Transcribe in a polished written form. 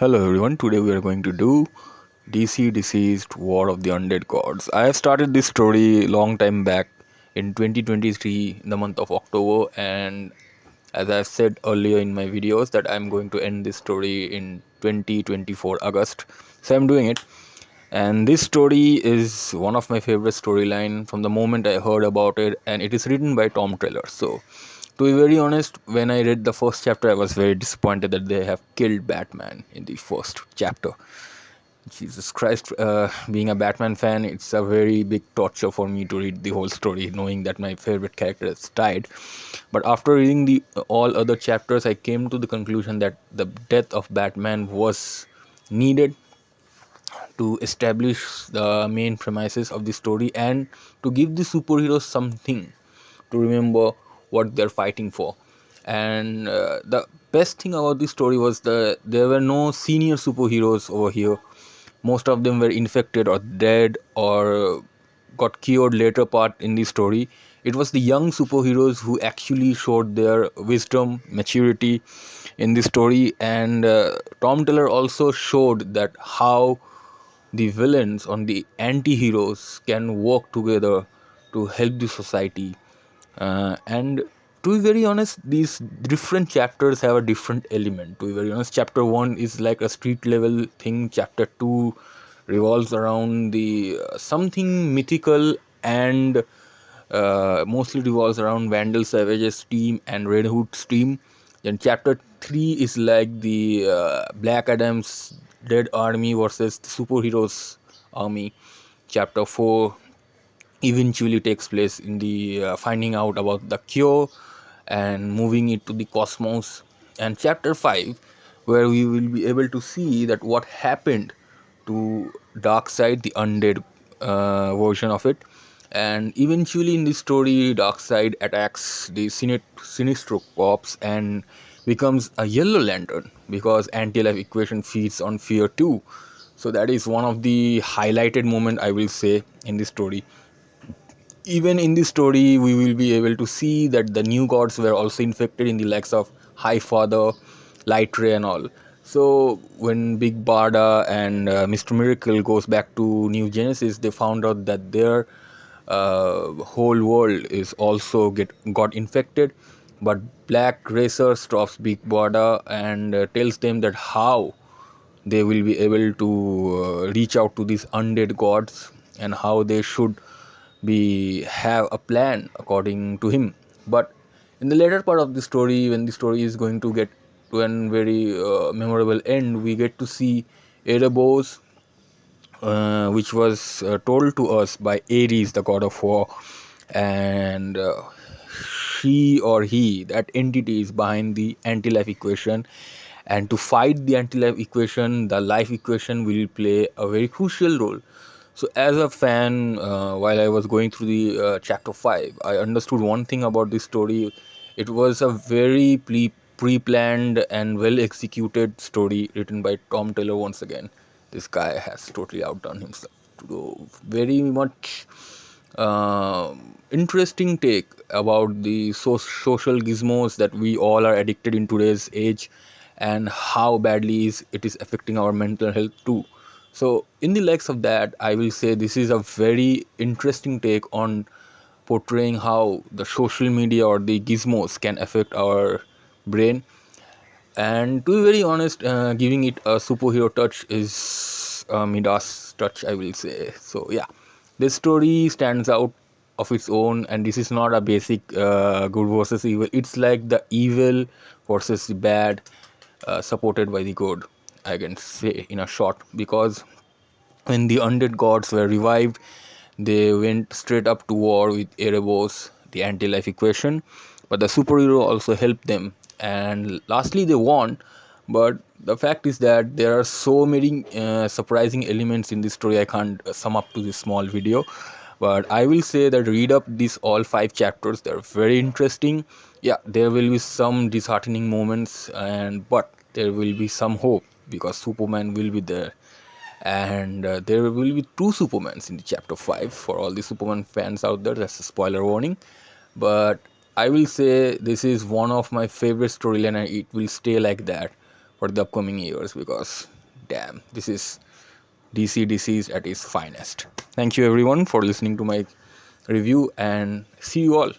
Hello everyone, today we are going to do DC Deceased War of the Undead Gods. I have started this story long time back in 2023 in the month of October, and as I said earlier in my videos that I am going to end this story in 2024 August. So I'm doing it, and this story is one of my favorite storyline from the moment I heard about it, and it is written by Tom Taylor. So to be very honest, when I read the first chapter, I was very disappointed that they have killed Batman in the first chapter. Jesus Christ, being a Batman fan, it's a very big torture for me to read the whole story, knowing that my favorite character has died. But after reading the all other chapters, I came to the conclusion that the death of Batman was needed to establish the main premises of the story and to give the superheroes something to remember what they're fighting for. And the best thing about this story was there were no senior superheroes over here. Most of them were infected or dead or got cured later part in the story. It was the young superheroes who actually showed their wisdom, maturity in the story. And Tom Taylor also showed that how the villains or the anti-heroes can work together to help the society. And to be very honest, these different chapters have a different element. To be very honest, chapter 1 is like a street level thing. Chapter 2 revolves around the something mythical, and mostly revolves around Vandal Savage's team and Red Hood's team. Then chapter 3 is like the Black Adam's Dead Army versus the superheroes army. Chapter 4 eventually takes place in the finding out about the cure and moving it to the cosmos. And chapter 5, where we will be able to see that what happened to Darkseid, the undead version of it. And eventually in this story, Darkseid attacks the Sinestro Corps and becomes a Yellow Lantern because anti-life equation feeds on fear too. So that is one of the highlighted moment, I will say, in this story. Even in this story, we will be able to see that the new gods were also infected in the likes of High Father, Light Ray, and all. So when Big Barda and Mr. Miracle goes back to New Genesis, they found out that their whole world is also got infected. But Black Racer stops Big Barda and tells them that how they will be able to reach out to these undead gods and how they should be have a plan according to him. But in the later part of the story, when the story is going to get to a very memorable end, we get to see Erebos, which was told to us by Ares, the god of war, and she or he, that entity, is behind the anti-life equation. And to fight the anti-life equation, the life equation will play a very crucial role. So as a fan, while I was going through the chapter 5, I understood one thing about this story. It was a very pre-planned and well executed story written by Tom Taylor. Once again, this guy has totally outdone himself. So very much interesting take about the social gizmos that we all are addicted in today's age, and how badly it is affecting our mental health too. So in the likes of that, I will say this is a very interesting take on portraying how the social media or the gizmos can affect our brain. And to be very honest, giving it a superhero touch is a Midas touch, I will say. So yeah, this story stands out of its own, and this is not a basic good versus evil. It's like the evil versus the bad, supported by the good, I can say in a short. Because when the undead gods were revived, they went straight up to war with Erebos, the anti-life equation. But the superhero also helped them, and lastly they won. But the fact is that there are so many surprising elements in this story. I can't sum up to this small video, but I will say that read up these all 5 chapters. They're very interesting. Yeah, there will be some disheartening moments, and but there will be some hope because Superman will be there. And there will be 2 Supermans in the chapter 5 for all the Superman fans out there. That's a spoiler warning. But I will say this is one of my favorite storyline, and it will stay like that for the upcoming years, because damn, this is DC Deceased at its finest. Thank you everyone for listening to my review, and see you all.